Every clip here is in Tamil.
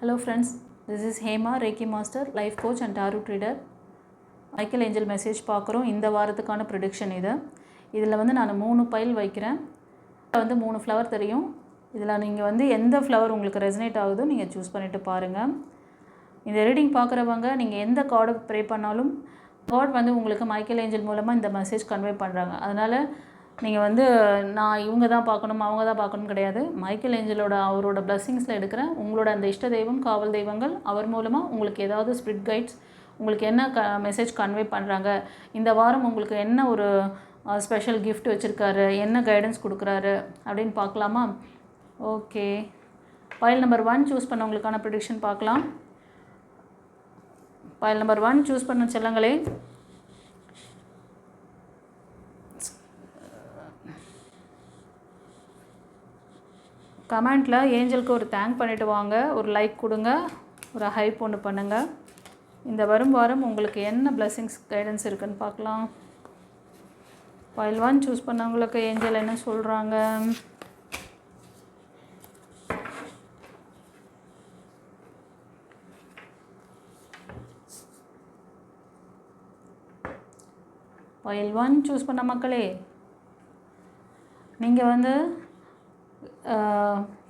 Hello friends, this is Hema, Reiki Master, Life Coach and Tarot Reader. Michael angel message பார்க்குறோம். இந்த வாரத்துக்கான ப்ரெடிக்ஷன் இதில் நான் 3 பைல் வைக்கிறேன். 3 ஃப்ளவர் தெரியும். இதில் நீங்கள் எந்த ஃப்ளவர் உங்களுக்கு ரெசனேட் ஆகுதோ நீங்கள் சூஸ் பண்ணிவிட்டு பாருங்கள். இந்த ரீடிங் பார்க்குறவங்க நீங்கள் எந்த கார்டை ப்ரே பண்ணாலும் கார்ட் உங்களுக்கு மைக்கேல் ஏஞ்சல் மூலமாக இந்த மெசேஜ் கன்வே பண்ணுறாங்க. அதனால் நீங்கள் நான் இவங்க தான் பார்க்கணும் அவங்க தான் பார்க்கணும் கிடையாது. மைக்கேல் ஏஞ்சலோட அவரோட பிளஸ்ஸிங்ஸில் எடுக்கிறேன். உங்களோட அந்த இஷ்ட தெய்வம் காவல் தெய்வங்கள் அவர் மூலமாக உங்களுக்கு ஏதாவது ஸ்பிரிட் கைட்ஸ் உங்களுக்கு என்ன மெசேஜ் கன்வே பண்ணுறாங்க, இந்த வாரம் உங்களுக்கு என்ன ஒரு ஸ்பெஷல் கிஃப்ட் வச்சுருக்காரு, என்ன கைடன்ஸ் கொடுக்குறாரு அப்படின்னு பார்க்கலாமா? ஓகே, பைல் நம்பர் 1 சூஸ் பண்ணவங்களுக்கான ப்ரெடிக்ஷன் பார்க்கலாம். பைல் நம்பர் 1 சூஸ் பண்ண செல்லங்களே, கமெண்ட்டில் ஏஞ்சலுக்கு ஒரு தேங்க் பண்ணிவிட்டு வாங்க, ஒரு லைக் கொடுங்க, ஒரு ஹைப் ஒன்று பண்ணுங்கள். இந்த வரும் வாரம் உங்களுக்கு என்ன பிளெஸிங்ஸ் கைடன்ஸ் இருக்குதுன்னு பார்க்கலாம். பைல் 1 சூஸ் பண்ணவங்களுக்கு ஏஞ்சல் என்ன சொல்கிறாங்க? பைல் 1 சூஸ் பண்ண மக்களே, நீங்கள்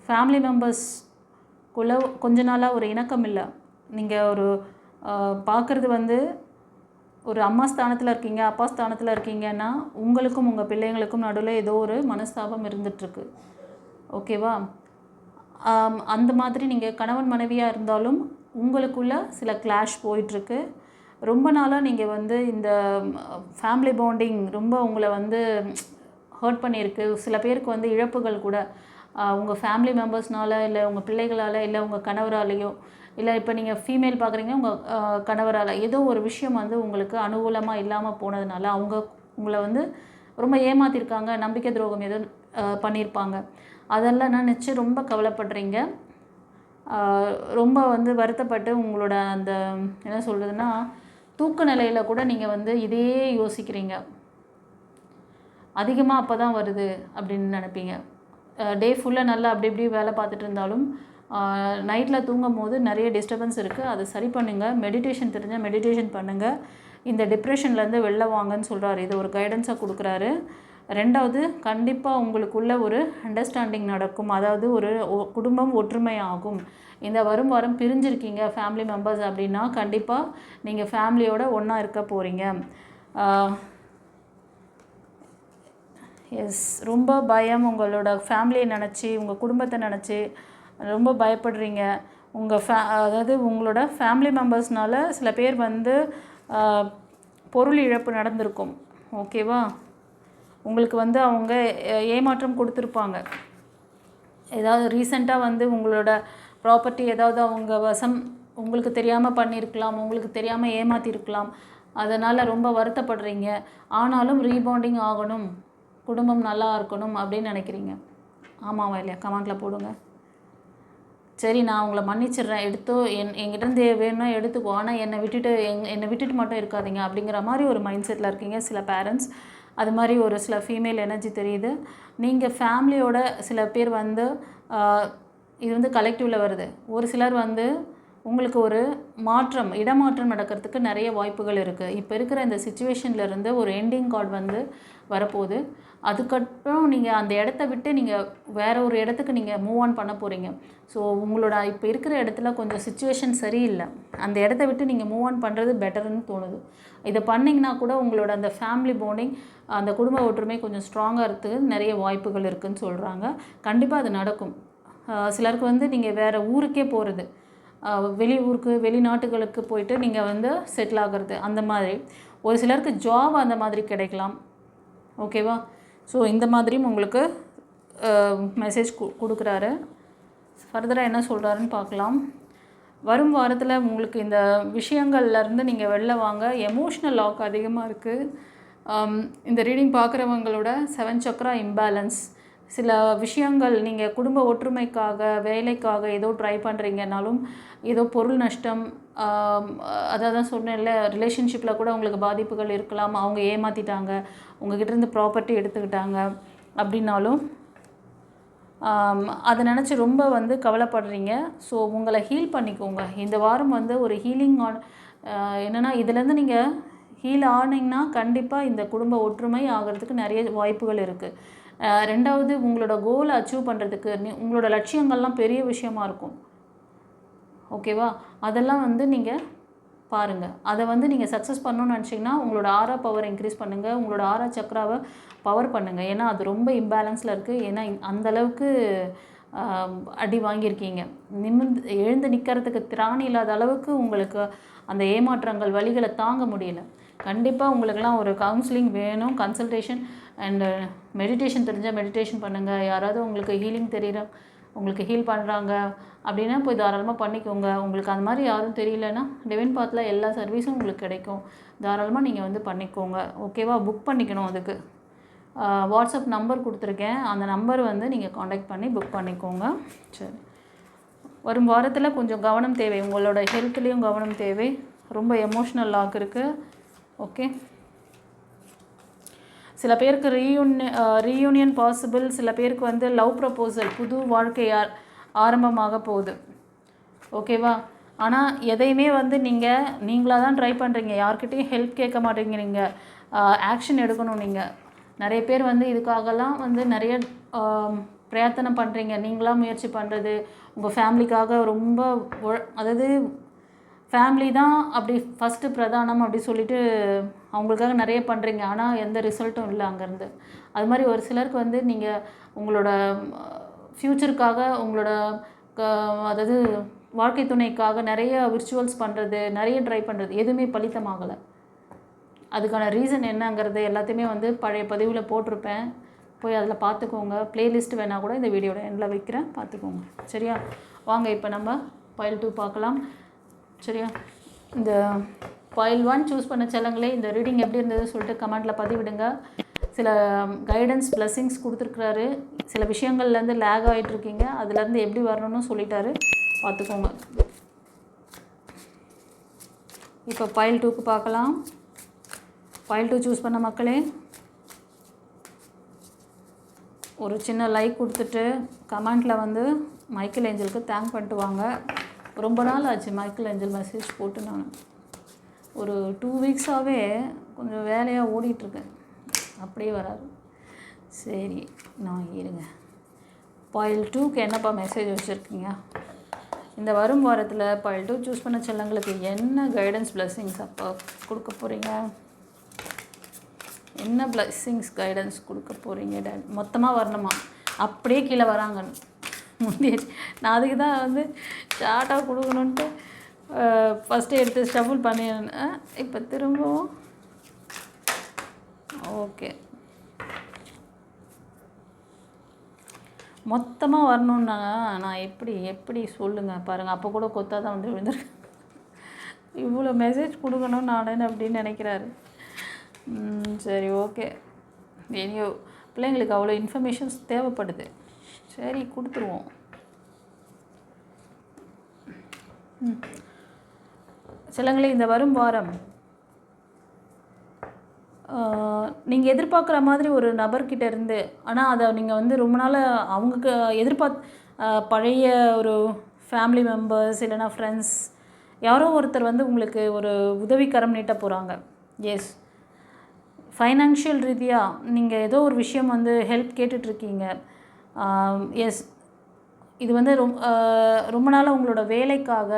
ஃபேமிலி மெம்பர்ஸ்குள்ளே கொஞ்ச நாளாக ஒரு இணக்கம் இல்லை. நீங்கள் ஒரு பார்க்குறது ஒரு அம்மா ஸ்தானத்தில் இருக்கீங்க, அப்பா ஸ்தானத்தில் இருக்கீங்கன்னா உங்களுக்கும் உங்கள் பிள்ளைங்களுக்கும் நடுவில் ஏதோ ஒரு மனஸ்தாபம் இருந்துகிட்ருக்கு. ஓகேவா? அந்த மாதிரி நீங்கள் கணவன் மனைவியாக இருந்தாலும் உங்களுக்குள்ள சில கிளாஷ் போயிட்டுருக்கு. ரொம்ப நாளாக நீங்கள் இந்த ஃபேமிலி பாண்டிங் ரொம்ப உங்களை ஹர்ட் பண்ணியிருக்கு. சில பேருக்கு இழப்புகள் கூட உங்கள் ஃபேமிலி மெம்பர்ஸ்னால, இல்லை உங்கள் பிள்ளைகளால், இல்லை உங்கள் கணவராலேயோ, இல்லை இப்போ நீங்கள் ஃபீமேல் பார்க்குறீங்க உங்கள் கணவரால் ஏதோ ஒரு விஷயம் உங்களுக்கு அனுகூலமாக இல்லாமல் போனதுனால அவங்க உங்களை ரொம்ப ஏமாற்றிருக்காங்க, நம்பிக்கை துரோகம் ஏதோ பண்ணியிருப்பாங்க. அதெல்லாம் நினச்சி ரொம்ப கவலைப்படுறீங்க. ரொம்ப வருத்தப்பட்டு உங்களோட அந்த என்ன சொல்கிறதுனா தூக்க நிலையில் கூட நீங்கள் இதையே யோசிக்கிறீங்க. அதிகமாக அப்போ தான் வருது அப்படின்னு நினைப்பீங்க. டே ஃபுல்லாக நல்லா அப்படி இப்படி வேலை பார்த்துட்டு இருந்தாலும் நைட்டில் தூங்கும் போது நிறைய டிஸ்டர்பன்ஸ் இருக்குது. அதை சரி பண்ணுங்கள். மெடிடேஷன் தெரிஞ்சால் மெடிடேஷன் பண்ணுங்கள். இந்த டிப்ரெஷன்லேருந்து வெளில வாங்கன்னு சொல்கிறாரு. இது ஒரு கைடன்ஸாக கொடுக்குறாரு. 2வது, கண்டிப்பாக உங்களுக்குள்ள ஒரு அண்டர்ஸ்டாண்டிங் நடக்கும். அதாவது ஒரு குடும்பம் ஒற்றுமை ஆகும். இந்த வரும் வாரம் பிரிஞ்சிருக்கீங்க ஃபேமிலி மெம்பர்ஸ் அப்படின்னா கண்டிப்பாக நீங்கள் ஃபேமிலியோடு ஒன்றா இருக்க போகிறீங்க. எஸ், ரொம்ப பயம் உங்களோட ஃபேமிலியை நினச்சி, உங்கள் குடும்பத்தை நினச்சி ரொம்ப பயப்படுறீங்க. அதாவது உங்களோட ஃபேமிலி மெம்பர்ஸ்னால் சில பேர் பொருள் இழப்பு நடந்திருக்கும். ஓகேவா? உங்களுக்கு அவங்க ஏமாற்றம் கொடுத்துருப்பாங்க. ஏதாவது ரீசெண்டாக உங்களோட ப்ராப்பர்ட்டி ஏதாவது அவங்க வசம் உங்களுக்கு தெரியாமல் பண்ணியிருக்கலாம், உங்களுக்கு தெரியாமல் ஏமாற்றிருக்கலாம். அதனால் ரொம்ப வருத்தப்படுறீங்க. ஆனாலும் ரீபாண்டிங் ஆகணும், குடும்பம் நல்லா இருக்கணும் அப்படின்னு நினைக்கிறீங்க. ஆமாவா இல்லையா? கமெண்ட்டில் போடுங்க. சரி, நான் உங்களை மன்னிச்சிடுறேன், என்கிட்டருந்து வேணும்னா எடுத்துக்கோ, ஆனால் என்னை விட்டுட்டு மட்டும் இருக்காதீங்க அப்படிங்கிற மாதிரி ஒரு மைண்ட் செட்டில் இருக்கீங்க சில பேரண்ட்ஸ். அது மாதிரி ஒரு சில ஃபீமேல் எனர்ஜி தெரியுது. நீங்கள் ஃபேமிலியோட சில பேர் இது கலெக்டிவில் வருது. ஒரு சிலர் உங்களுக்கு ஒரு இடமாற்றம் நடக்கிறதுக்கு நிறைய வாய்ப்புகள் இருக்குது. இப்போ இருக்கிற இந்த சிச்சுவேஷன்லேருந்து ஒரு எண்டிங் கார்டு வரப்போகுது. அதுக்கப்புறம் நீங்கள் அந்த இடத்த விட்டு நீங்கள் வேறு ஒரு இடத்துக்கு நீங்கள் மூவ் ஆன் பண்ண போகிறீங்க. ஸோ உங்களோட இப்போ இருக்கிற இடத்துல கொஞ்சம் சிச்சுவேஷன் சரியில்லை. அந்த இடத்த விட்டு நீங்கள் மூவ் ஆன் பண்ணுறது பெட்டர்னு தோணுது. இதை பண்ணிங்கன்னா கூட உங்களோட அந்த ஃபேமிலி பாண்டிங், அந்த குடும்ப ஒற்றுமை கொஞ்சம் ஸ்ட்ராங்காக இருக்கிறதுக்கு நிறைய வாய்ப்புகள் இருக்குதுன்னு சொல்கிறாங்க. கண்டிப்பாக அது நடக்கும். சிலருக்கு நீங்கள் வேறு ஊருக்கே போகிறது, வெளியூருக்கு வெளிநாட்டுகளுக்கு போயிட்டு நீங்கள் செட்டில் ஆகிறது, அந்த மாதிரி. ஒரு சிலருக்கு ஜாப் அந்த மாதிரி கிடைக்கலாம். ஓகேவா? ஸோ இந்த மாதிரியும் உங்களுக்கு மெசேஜ் கொடுக்குறாரு. ஃபர்தராக என்ன சொல்கிறாருன்னு பார்க்கலாம். வரும் வாரத்தில் உங்களுக்கு இந்த விஷயங்கள்லேருந்து நீங்கள் வெளில வாங்க. எமோஷ்னல் லாக் அதிகமாக இருக்குது. இந்த ரீடிங் பார்க்குறவங்களோட 7 சக்ரா இம்பேலன்ஸ், சில விஷயங்கள் நீங்கள் குடும்ப ஒற்றுமைக்காக, வேலைக்காக ஏதோ ட்ரை பண்ணுறீங்கனாலும் ஏதோ பொருள் நஷ்டம், அதை தான் சொன்னேன்ல, ரிலேஷன்ஷிப்பில் கூட உங்களுக்கு பாதிப்புகள் இருக்கலாம். அவங்க ஏமாற்றிட்டாங்க, உங்கள்கிட்டருந்து ப்ராப்பர்ட்டி எடுத்துக்கிட்டாங்க அப்படின்னாலும் அதை நினச்சி ரொம்ப வந்து கவலைப்படுறீங்க. ஸோ உங்களை ஹீல் பண்ணிக்கோங்க. இந்த வாரம் வந்து ஒரு ஹீலிங் என்னென்னா இதிலேருந்து நீங்கள் ஹீல் ஆனீங்கன்னா கண்டிப்பாக இந்த குடும்ப ஒற்றுமை ஆகிறதுக்கு நிறைய வாய்ப்புகள் இருக்குது. ரெண்டாவது, உங்களோட கோலை அச்சீவ் பண்ணுறதுக்கு உங்களோட லட்சியங்கள்லாம் பெரிய விஷயமா இருக்கும். ஓகேவா? அதெல்லாம் வந்து நீங்கள் பாருங்கள். அதை வந்து நீங்கள் சக்ஸஸ் பண்ணணும்னு நினச்சிங்கன்னா உங்களோட ஆரா பவர் இன்க்ரீஸ் பண்ணுங்கள். உங்களோட ஆரா சக்ராவை பவர் பண்ணுங்கள். ஏன்னா அது ரொம்ப இம்பேலன்ஸில் இருக்குது. ஏன்னா அந்தளவுக்கு அடி வாங்கியிருக்கீங்க. எழுந்து நிற்கிறதுக்கு திராணி இல்லாத அளவுக்கு உங்களுக்கு அந்த ஏமாற்றங்கள் வலிகளை தாங்க முடியல. கண்டிப்பாக உங்களுக்கெல்லாம் ஒரு கவுன்சிலிங் வேணும், கன்சல்டேஷன் அண்டு மெடிடேஷன் தெரிஞ்சால் மெடிடேஷன் பண்ணுங்கள். யாராவது உங்களுக்கு ஹீலிங் தெரியுற உங்களுக்கு ஹீல் பண்ணுறாங்க அப்படின்னா போய் தாராளமாக பண்ணிக்கோங்க. உங்களுக்கு அந்த மாதிரி யாரும் தெரியலன்னா டிவைன் பாத்தில் எல்லா சர்வீஸும் உங்களுக்கு கிடைக்கும். தாராளமாக நீங்கள் வந்து பண்ணிக்கோங்க. ஓகேவா? புக் பண்ணிக்கணும். அதுக்கு வாட்ஸ்அப் நம்பர் கொடுத்துருக்கேன். அந்த நம்பர் வந்து நீங்கள் காண்டாக்ட் பண்ணி புக் பண்ணிக்கோங்க. சரி, வரும் வாரத்தில் கொஞ்சம் கவனம் தேவை. உங்களோட ஹெல்த்லேயும் கவனம் தேவை. ரொம்ப எமோஷ்னல் லாக் இருக்குது. ஓகே, சில பேருக்கு ரீயூனியன் பாசிபிள். சில பேருக்கு வந்து லவ் ப்ரப்போசல், புது வாழ்க்கை ஆரம்பமாக போகுது. ஓகேவா? ஆனால் எதையுமே வந்து நீங்களாக தான் ட்ரை பண்ணுறீங்க. யார்கிட்டையும் ஹெல்ப் கேட்க மாட்டேங்கிறீங்க. ஆக்ஷன் எடுக்கணும். நீங்கள் நிறைய பேர் வந்து இதுக்காகலாம் வந்து நிறைய பிரயத்தனம் பண்ணுறீங்க. நீங்களாக முயற்சி பண்ணுறது உங்கள் ஃபேமிலிக்காக ரொம்ப அதாவது ஃபேமிலி தான் அப்படி ஃபஸ்ட்டு பிரதானம் அப்படி சொல்லிட்டு அவங்களுக்காக நிறைய பண்ணுறீங்க. ஆனால் எந்த ரிசல்ட்டும் இல்லை அங்கேருந்து. அது மாதிரி ஒரு சிலருக்கு வந்து நீங்கள் உங்களோட ஃப்யூச்சருக்காக உங்களோட அதாவது வாழ்க்கை துணைக்காக நிறைய விர்ச்சுவல்ஸ் பண்ணுறது, நிறைய ட்ரை பண்ணுறது, எதுவுமே பலித்தமாகலை. அதுக்கான ரீசன் என்னங்கிறது எல்லாத்தையுமே வந்து பழைய பதிவில் போட்டிருப்பேன். போய் அதில் பார்த்துக்கோங்க. ப்ளேலிஸ்ட் வேணால் கூட இந்த வீடியோட எண்டில் வைக்கிறேன், பார்த்துக்கோங்க. சரியா? வாங்க இப்போ நம்ம பைல் 2 பார்க்கலாம். சரியா? இந்த பைல் 1 சூஸ் பண்ண செல்லங்களே, இந்த ரீடிங் எப்படி இருந்தது சொல்லிட்டு கமெண்ட்டில் பதிவிடுங்க. சில கைடன்ஸ் பிளெஸ்ஸிங்ஸ் கொடுத்துருக்குறாரு. சில விஷயங்கள்லேருந்து லேக் ஆகிட்டுருக்கீங்க, அதுலேருந்து எப்படி வரணும்னு சொல்லிட்டாரு, பார்த்துக்கோங்க. இப்போ பைல் 2க்கு பார்க்கலாம். பைல் 2 சூஸ் பண்ண மக்களே ஒரு சின்ன லைக் கொடுத்துட்டு கமெண்ட்டில் வந்து மைக்கேல் ஏஞ்சலுக்கு தேங்க் பண்ணிட்டு வாங்க. ரொம்ப நாள் ஆச்சு மைக்கேல் ஏஞ்சல் மெசேஜ் போட்டு. நான் ஒரு 2 வீக்ஸாகவே கொஞ்சம் வேலையாக ஓடிட்டுருக்கேன், அப்படியே வராது. சரி, நான் இருங்க. பைல் 2க்கு என்னப்பா மெசேஜ் வச்சுருக்கீங்க? இந்த வரும் வாரத்தில் பைல் 2 சூஸ் பண்ண செல்லங்களுக்கு என்ன கைடன்ஸ் பிளெஸ்ஸிங்ஸ் அப்போ கொடுக்க போகிறீங்க? என்ன பிளெஸ்ஸிங்ஸ் கைடன்ஸ் கொடுக்க போகிறீங்க? மொத்தமாக வரணுமா? அப்படியே கீழே வராங்கன்னு முந்தைய நான் அதுக்கு தான் வந்து ஷார்ட்டாக கொடுக்கணுன்ட்டு ஃபஸ்ட்டு எடுத்து ஸ்டஃபுல் பண்ணிடுறேன். இப்போ திரும்பவும் ஓகே, மொத்தமாக வரணுன்னா நான் எப்படி சொல்லுங்கள் பாருங்கள். அப்போ கூட கொத்தா தான் வந்து விழுந்துருக்கேன். இவ்வளோ மெசேஜ் கொடுக்கணும் நான் அப்படின்னு நினைக்கிறாரு. சரி, ஓகே. இனியோ பிள்ளைங்களுக்கு அவ்வளோ இன்ஃபர்மேஷன்ஸ் தேவைப்படுது. சரி, கொடுத்துருவோம். சிலங்களே, இந்த வரும் வாரம் நீங்கள் எதிர்பார்க்குற மாதிரி ஒரு நபர்கிட்ட இருந்து, ஆனால் அதை நீங்கள் வந்து ரொம்ப நாள் அவங்களுக்கு பழைய ஒரு ஃபேமிலி மெம்பர்ஸ் இல்லைனா ஃப்ரெண்ட்ஸ் யாரோ ஒருத்தர் வந்து உங்களுக்கு ஒரு உதவிக்கரம் நீட்ட போகிறாங்க. எஸ், ஃபைனான்ஷியல் ரீதியாக நீங்கள் ஏதோ ஒரு விஷயம் வந்து ஹெல்ப் கேட்டுட்ருக்கீங்க. எஸ், இது வந்து ரொம்ப நாள் உங்களோட வேலைக்காக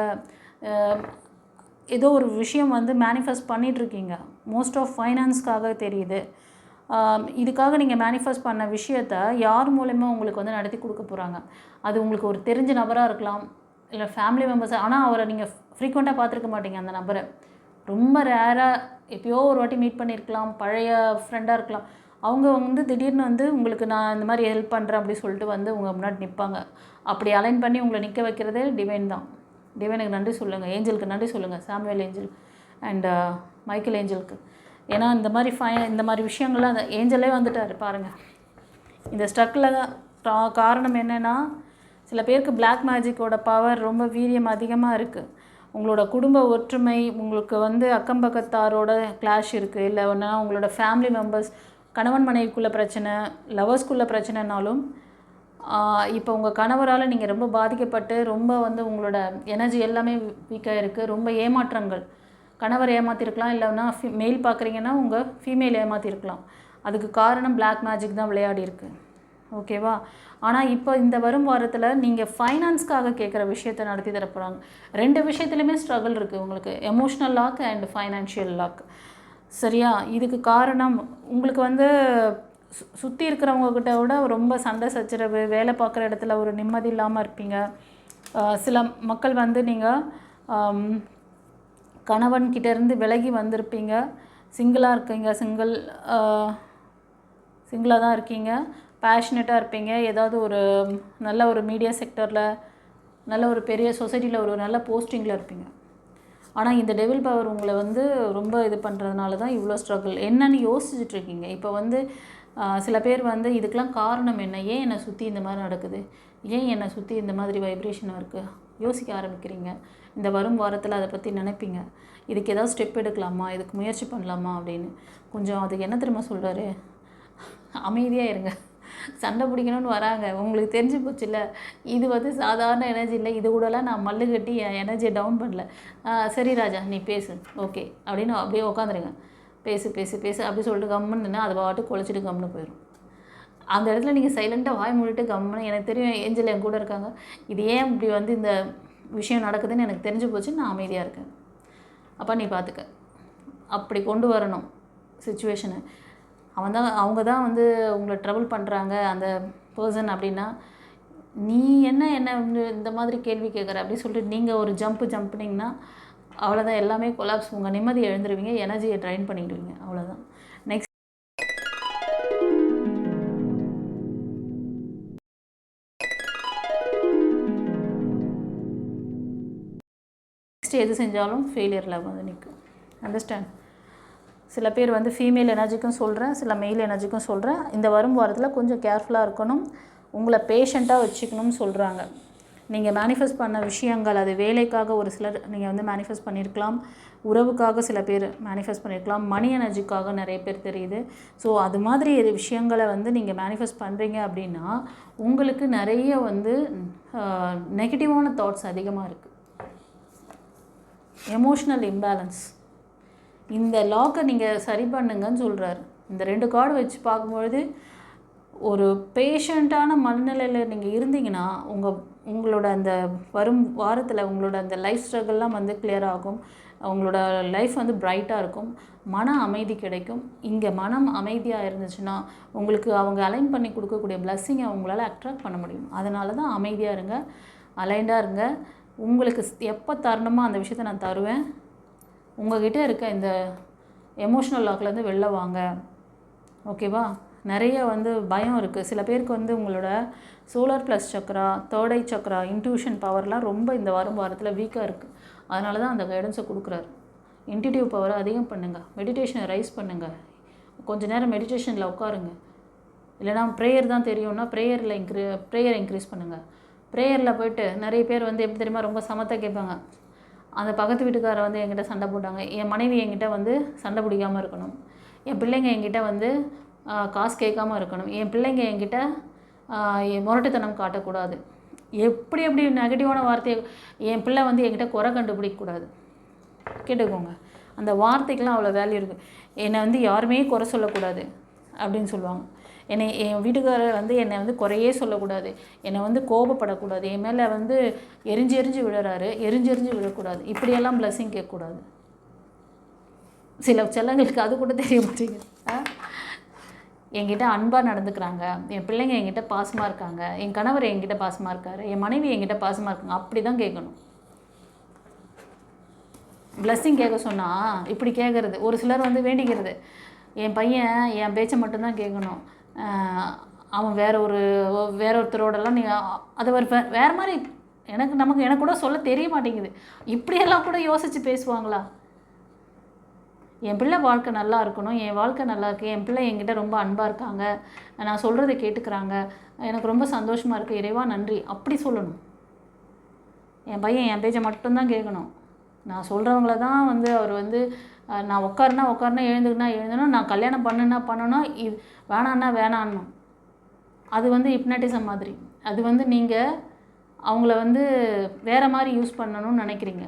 ஏதோ ஒரு விஷயம் வந்து மேனிஃபெஸ்ட் பண்ணிகிட்ருக்கீங்க. மோஸ்ட் ஆஃப் ஃபைனான்ஸ்க்காக தெரியுது. இதுக்காக நீங்கள் மேனிஃபெஸ்ட் பண்ண விஷயத்த யார் மூலமாக உங்களுக்கு வந்து நடத்தி கொடுக்க போகிறாங்க. அது உங்களுக்கு ஒரு தெரிஞ்ச நபராக இருக்கலாம், இல்லை ஃபேமிலி மெம்பர்ஸ். ஆனால் அவரை நீங்கள் ஃப்ரீக்வெண்ட்டாக பார்த்துருக்க மாட்டீங்க. அந்த நபரை ரொம்ப ரேராக எப்போயோ ஒரு வாட்டி மீட் பண்ணியிருக்கலாம், பழைய ஃப்ரெண்டாக இருக்கலாம். அவங்க வந்து திடீர்னு வந்து உங்களுக்கு நான் இந்த மாதிரி ஹெல்ப் பண்ணுறேன் அப்படி சொல்லிட்டு வந்து உங்கள் முன்னாடி நிற்பாங்க. அப்படி அலைன் பண்ணி உங்களை நிற்க வைக்கிறதே டிவைன் தான். டிவைனுக்கு நன்றி சொல்லுங்கள், ஏஞ்சலுக்கு நன்றி சொல்லுங்கள், சாமுவேல் ஏஞ்சல் அண்ட் மைக்கேல் ஏஞ்சலுக்கு. ஏன்னா இந்த மாதிரி விஷயங்கள்லாம் அந்த ஏஞ்சலே வந்துட்டார் பாருங்கள். இந்த ஸ்ட்ரக்கில் காரணம் என்னென்னா, சில பேருக்கு பிளாக் மேஜிக்கோட பவர் ரொம்ப வீரியம் அதிகமாக இருக்குது. உங்களோட குடும்ப ஒற்றுமை, உங்களுக்கு வந்து அக்கம் பக்கத்தாரோட கிளாஷ் இருக்குது, இல்லை ஒன்றா உங்களோட ஃபேமிலி மெம்பர்ஸ், கணவன் மனைவிக்குள்ளே பிரச்சனை, லவர்ஸ்குள்ளே பிரச்சனைனாலும் இப்போ உங்கள் கணவரால் நீங்கள் ரொம்ப பாதிக்கப்பட்டு ரொம்ப வந்து உங்களோட எனர்ஜி எல்லாமே வீக்காக இருக்குது. ரொம்ப ஏமாற்றங்கள், கணவர் ஏமாற்றிருக்கலாம், இல்லைன்னா மெயில் பார்க்குறீங்கன்னா உங்கள் ஃபீமேல் ஏமாற்றிருக்கலாம். அதுக்கு காரணம் பிளாக் மேஜிக் தான் விளையாடி இருக்கு. ஓகேவா? ஆனால் இப்போ இந்த வரும் வாரத்தில் நீங்கள் ஃபைனான்ஸ்க்காக கேட்குற விஷயத்தை நடத்தி தரப்போகிறாங்க. 2 விஷயத்துலையுமே ஸ்ட்ரகிள் இருக்குது உங்களுக்கு, emotional lock and financial lock. சரியா? இதுக்கு காரணம் உங்களுக்கு வந்து சுற்றி இருக்கிறவங்கக்கிட்ட விட ரொம்ப சண்டை சச்சரவு, வேலை பார்க்குற இடத்துல ஒரு நிம்மதி இல்லாமல் இருப்பீங்க. சில மக்கள் வந்து நீங்கள் கணவன்கிட்டேருந்து விலகி வந்திருப்பீங்க, சிங்கிளாக இருக்கீங்க, சிங்கிளாக தான் இருக்கீங்க, பேஷனட்டாக இருப்பீங்க, ஏதாவது ஒரு நல்ல ஒரு மீடியா செக்டரில் நல்ல ஒரு பெரிய சொசைட்டியில் ஒரு நல்ல போஸ்டிங்கில் இருப்பீங்க. ஆனால் இந்த டெவில் பவர் உங்களை வந்து ரொம்ப இது பண்ணுறதுனால தான் இவ்வளோ ஸ்ட்ரகிள். என்னன்னு யோசிச்சுட்ருக்கீங்க. இப்போ வந்து சில பேர் வந்து இதுக்கெலாம் காரணம் என்ன, ஏன் என்னை சுற்றி இந்த மாதிரி நடக்குது, ஏன் என்னை சுற்றி இந்த மாதிரி வைப்ரேஷனாக இருக்குது யோசிக்க ஆரம்பிக்கிறீங்க. இந்த வரும் வாரத்தில் அதை பற்றி நினைப்பீங்க. இதுக்கு ஏதாவது ஸ்டெப் எடுக்கலாமா, இதுக்கு முயற்சி பண்ணலாமா அப்படின்னு. கொஞ்சம் அதுக்கு என்ன தெரியுமா சொல்கிறாரு, அமைதியாக இருங்க. சண்டை பிடிக்கணும்னு வராங்க, உங்களுக்கு தெரிஞ்சு போச்சுல்ல, இது வந்து சாதாரண எனர்ஜி இல்லை, இது கூடலாம் நான் மல்லு கட்டி என் எனர்ஜியை டவுன் பண்ணல. சரி ராஜா நீ பேசு, ஓகே அப்படின்னு அப்படியே உட்காந்துருங்க. பேசு பேசு பேசு அப்படி சொல்லிட்டு கம்முன்னு அது பாட்டு குழைச்சிட்டு கம்முன்னு போயிடும். அந்த இடத்துல நீங்கள் சைலண்ட்டாக வாய் மூடிட்டு கம்முன்னு, எனக்கு தெரியும் ஏஞ்சல் என் கூட இருக்காங்க, இது ஏன் இப்படி வந்து இந்த விஷயம் நடக்குதுன்னு எனக்கு தெரிஞ்சு போச்சு, நான் அமைதியாக இருக்கேன், அப்போ நீ பார்த்துக்க. அப்படி கொண்டு வரணும் சிச்சுவேஷனை. அவங்க தான் வந்து உங்களை ட்ரபிள் பண்ணுறாங்க அந்த பர்சன் அப்படின்னா, நீ என்ன இந்த மாதிரி கேள்வி கேட்குற அப்படி சொல்லிட்டு நீங்கள் ஒரு ஜம்பினீங்கன்னா அவ்வளோதான், எல்லாமே கொலாப்ஸ். உங்கள் நிம்மதியை எழுந்துருவீங்க, எனர்ஜியை ட்ரைன் பண்ணிடுவீங்க, அவ்வளோதான். நெக்ஸ்ட் எது செஞ்சாலும் ஃபெயிலியரில் வந்து நிற்கும். அண்டர்ஸ்டாண்ட்? சில பேர் வந்து ஃபீமேல் எனர்ஜிக்கும் சொல்கிறேன், சில மெயில் எனர்ஜிக்கும் சொல்கிறேன். இந்த வரும் வாரத்தில் கொஞ்சம் கேர்ஃபுல்லாக இருக்கணும், உங்களை பேஷண்ட்டாக வச்சுக்கணும்னு சொல்கிறாங்க. நீங்கள் மேனிஃபெஸ்ட் பண்ண விஷயங்கள், அது வேலைக்காக ஒரு சிலர் நீங்கள் வந்து மேனிஃபெஸ்ட் பண்ணியிருக்கலாம், உறவுக்காக சில பேர் மேனிஃபெஸ்ட் பண்ணியிருக்கலாம், மணி எனர்ஜிக்காக நிறைய பேர் தெரியுது. ஸோ அது மாதிரி விஷயங்களை வந்து நீங்கள் மேனிஃபெஸ்ட் பண்ணுறீங்க அப்படின்னா உங்களுக்கு நிறைய வந்து நெகட்டிவான தாட்ஸ் அதிகமாக இருக்குது, எமோஷ்னல் இம்பேலன்ஸ். இந்த லாக்கை நீங்கள் சரி பண்ணுங்கன்னு சொல்கிறாரு. இந்த 2 கார்டு வச்சு பார்க்கும்பொழுது ஒரு பேஷண்ட்டான மனநிலையில் நீங்கள் இருந்தீங்கன்னா உங்களோட அந்த வரும் வாரத்தில் உங்களோட அந்த லைஃப் ஸ்ட்ரகிள்லாம் வந்து கிளியர் ஆகும், உங்களோட லைஃப் வந்து பிரைட்டாக இருக்கும், மன அமைதி கிடைக்கும். இங்கே மனம் அமைதியாக இருந்துச்சுன்னா உங்களுக்கு அவங்க அலைன் பண்ணி கொடுக்கக்கூடிய பிளஸ்ஸிங்கை உங்களால் அட்ராக்ட் பண்ண முடியும். அதனால தான் அமைதியாக இருங்க, அலைண்டாக இருங்க. உங்களுக்கு எப்போ தரணுமோ அந்த விஷயத்தை நான் தருவேன். உங்கள்கிட்ட இருக்க இந்த எமோஷ்னல் லாக்லேருந்து வெளில வாங்க, ஓகேவா? நிறைய வந்து பயம் இருக்குது சில பேருக்கு. வந்து உங்களோட சோலார் ப்ளஸ் சக்ரா, தேர்ட் ஐ சக்ரா, இன்ட்யூஷன் பவர்லாம் ரொம்ப இந்த வாரத்தில் வீக்காக இருக்குது. அதனால தான் அந்த கைடன்ஸை கொடுக்குறாரு. இன்ட்யூட்டிவ் பவரை அதிகம் பண்ணுங்கள், மெடிடேஷனை ரைஸ் பண்ணுங்கள், கொஞ்சம் நேரம் மெடிடேஷனில் உட்காருங்க. இல்லைனா ப்ரேயர் தான் தெரியும்னா ப்ரேயரை இன்க்ரீஸ் பண்ணுங்கள். ப்ரேயரில் போய்ட்டு நிறைய பேர் வந்து எப்படி தெரியுமா ரொம்ப சமத்தை கேட்பாங்க. அந்த பக்கத்து வீட்டுக்காரை வந்து என்கிட்ட சண்டை போட்டாங்க, என் மனைவி என்கிட்ட வந்து சண்டை பிடிக்காமல் இருக்கணும், என் பிள்ளைங்க என்கிட்ட வந்து காசு கேட்காமல் இருக்கணும், என் பிள்ளைங்க என்கிட்ட முரட்டுத்தனம் காட்டக்கூடாது, எப்படி நெகட்டிவான வார்த்தையை, என் பிள்ளை வந்து என்கிட்ட குறை கண்டுபிடிக்கக்கூடாது. கேட்டுக்கோங்க, அந்த வார்த்தைக்கெலாம் அவ்வளோ வேல்யூ இருக்குது. என்னை வந்து யாருமே குறை சொல்லக்கூடாது அப்படின்னு சொல்லுவாங்க. என் வீட்டுக்காரர் வந்து என்னை வந்து குறையே சொல்லக்கூடாது, என்னை வந்து கோபப்படக்கூடாது, என் மேலே வந்து எரிஞ்சு விழுறாரு, எரிஞ்சு விழக்கூடாது, இப்படியெல்லாம் பிளஸ்ஸிங் கேட்கக்கூடாது. சில செல்லங்களுக்கு அது கூட தெரிய மாட்டேங்குது. என்கிட்ட அன்பாக நடந்துக்கிறாங்க, என் பிள்ளைங்க என்கிட்ட பாசமாக இருக்காங்க, என் கணவர் என்கிட்ட பாசமாக இருக்காரு, என் மனைவி என்கிட்ட பாசமாக இருக்காங்க, அப்படி தான் கேட்கணும். பிளஸ்ஸிங் கேட்க சொன்னால் இப்படி கேட்குறது. ஒரு சிலர் வந்து வேண்டிக்கிறது, என் பையன் என் பேச்சை மட்டும்தான் கேட்கணும், அவன் வேற ஒருத்தரோடலாம் நீங்கள் அதை வேறு மாதிரி எனக்கு கூட சொல்ல தெரிய மாட்டேங்குது. இப்படியெல்லாம் கூட யோசித்து பேசுவாங்களா? என் பிள்ளை வாழ்க்கை நல்லா இருக்கணும், என் வாழ்க்கை நல்லா இருக்குது, என் பிள்ளை என்கிட்ட ரொம்ப அன்பாக இருக்காங்க, நான் சொல்கிறத கேட்டுக்கிறாங்க, எனக்கு ரொம்ப சந்தோஷமாக இருக்குது, இறைவா நன்றி, அப்படி சொல்லணும். என் பையன் என் பேச்சை மட்டும்தான் கேட்கணும், நான் சொல்கிறவங்கள தான் வந்து அவர் வந்து நான் உட்காருனா எழுந்துக்கணும், நான் கல்யாணம் பண்ணணும், இது வேணான்னா வேணான்னும். அது வந்து ஹிப்னாட்டிசம் மாதிரி. அது வந்து நீங்கள் அவங்கள வந்து வேறு மாதிரி யூஸ் பண்ணணும்னு நினைக்கிறீங்க.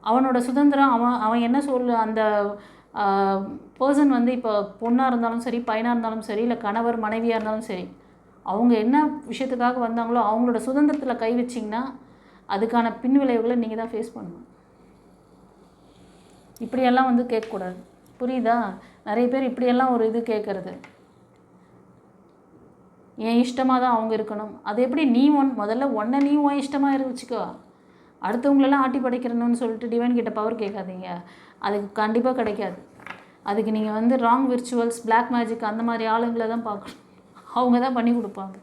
அவனோட சுதந்திரம் அவன் என்ன அந்த பர்சன் வந்து இப்போ பொண்ணாக இருந்தாலும் சரி, பையனாக இருந்தாலும் சரி, இல்லை கணவர் மனைவியாக இருந்தாலும் சரி, அவங்க என்ன விஷயத்துக்காக வந்தாங்களோ அவங்களோட சுதந்திரத்தில் கை வச்சிங்கன்னா அதுக்கான பின் விளைவுகளை நீங்கள் தான் ஃபேஸ் பண்ணணும். இப்படியெல்லாம் வந்து கேட்கக்கூடாது. புரியுதா? நிறைய பேர் இப்படியெல்லாம் ஒரு இது கேட்குறது. என் இஷ்டமாக தான் அவங்க இருக்கணும். அது எப்படி முதல்ல ஒன்றை நீ உன் இஷ்டமாக வச்சுக்கோ. அடுத்தவங்களெல்லாம் ஆட்டி படைக்கிறணும்னு சொல்லிட்டு டிவைன் கிட்ட பவர் கேட்காதீங்க. அதுக்கு கண்டிப்பாக கிடைக்காது. அதுக்கு நீங்கள் வந்து ராங் விர்ச்சுவல்ஸ், பிளாக் மேஜிக் அந்த மாதிரி ஆளுங்களை தான் பார்க்கணும். அவங்க தான் பண்ணி கொடுப்பாங்க.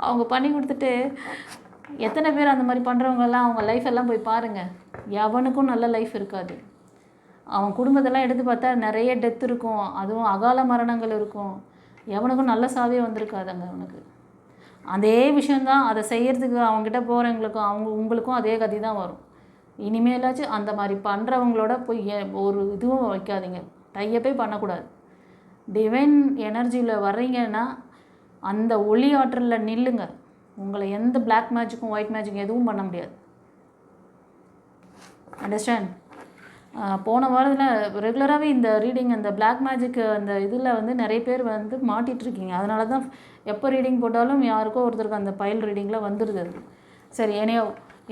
அவங்க பண்ணி கொடுத்துட்டு எத்தனை பேர் அந்த மாதிரி பண்ணுறவங்கெல்லாம் அவங்க லைஃப் எல்லாம் போய் பாருங்கள். எவனுக்கும் நல்ல லைஃப் இருக்காது. அவன் குடும்பத்தெல்லாம் எடுத்து பார்த்தா நிறைய டெத் இருக்கும், அதுவும் அகால மரணங்கள் இருக்கும். எவனுக்கும் நல்ல சாவே வந்திருக்காதுங்க அவனுக்கு. அதே விஷயந்தான் அதை செய்கிறதுக்கு அவங்ககிட்ட போகிறவங்களுக்கும் உங்களுக்கும் அதே கதி தான் வரும். இனிமேலாச்சும் அந்த மாதிரி பண்ணுறவங்களோட போய் ஒரு இதுவும் வைக்காதீங்க, டையப்பே பண்ணக்கூடாது. டிவைன் எனர்ஜியில் வர்றீங்கன்னா அந்த ஒளி ஆற்றலில் நில்லுங்க. உங்களை எந்த பிளாக் மேஜிக்கும் ஒயிட் மேஜிக்கும் எதுவும் பண்ண முடியாது. அண்டர்ஸ்டாண்ட்? போன வாரத்தில் ரெகுலராகவே இந்த ரீடிங், அந்த பிளாக் மேஜிக் அந்த இதில் வந்து நிறைய பேர் வந்து மாட்டிகிட்ருக்கீங்க. அதனால தான் எப்போ ரீடிங் போட்டாலும் யாருக்கோ ஒருத்தருக்கு அந்த பைல் ரீடிங்கில் வந்துடுது. சரி,